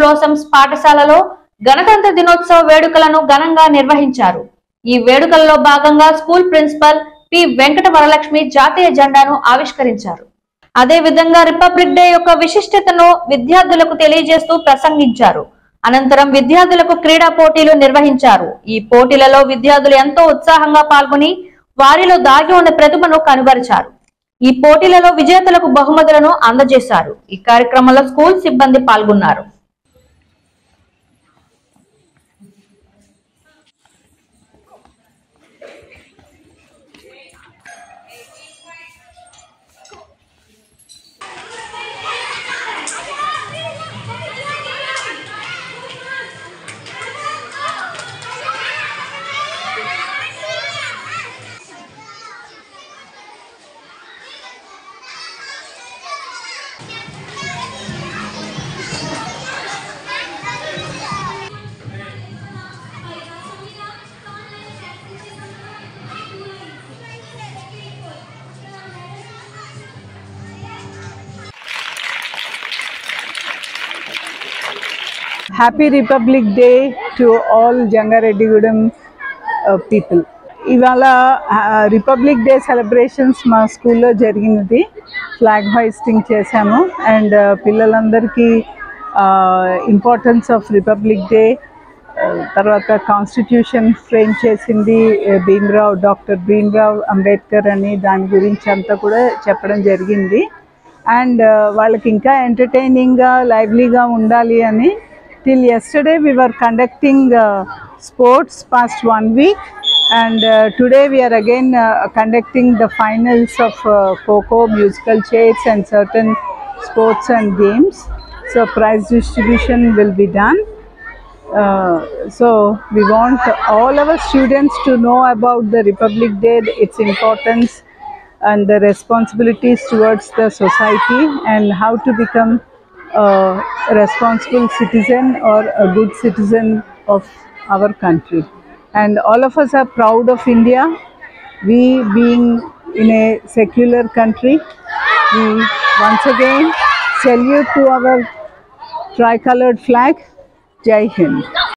Blossoms పాఠశాలలో గణతంత్ర దినోత్సవ వేడుకలను ఘనంగా నిర్వహించారు. ఈ వేడుకల్లో భాగంగా school principal P Venkata Varalakshmi జాతీయ జెండాను ఆవిష్కరించారు. అదే విధంగా రిపబ్లిక్ డే యొక్క విశిష్టతను విద్యార్థులకు తెలియజేస్తూ ప్రసంగించారు. అనంతరం విద్యార్థులకు క్రీడా పోటీలు నిర్వహించారు. ఈ పోటీలలో విద్యార్థులు ఎంతో ఉత్సాహంగా పాల్గొని వారిలో దాగి ఉన్న ప్రతిభను కనుబరిచారు. ఈ పోటీలలో విజేతలకు బహుమతులను అందజేశారు. ఈ కార్యక్రమంలో స్కూల్ సిబ్బంది పాల్గొన్నారు. Happy Republic Day to all Jangareddygudem people. Ivala Republic Day celebrations ma school lo jariginadi. Flag hoisting chesamu and pillalandarki importance of Republic Day tarvata constitution frame chesindi Dr. Bhimrao Ambedkar ani dani gurinchi anta kuda cheppడం జరిగింది. And వాళ్ళకి ఇంకా entertaining గా lively గా ఉండాలి అని till yesterday we were conducting sports past 1 week, and today we are again conducting the finals of Kho-Kho, musical chairs and certain sports and games. So prize distribution will be done. So we want all our students to know about the Republic Day, its importance and the responsibilities towards the society, and how to become a responsible citizen or a good citizen of our country. And all of us are proud of India. We being in a secular country, we once again salute to our tricolored flag. Jai Hind.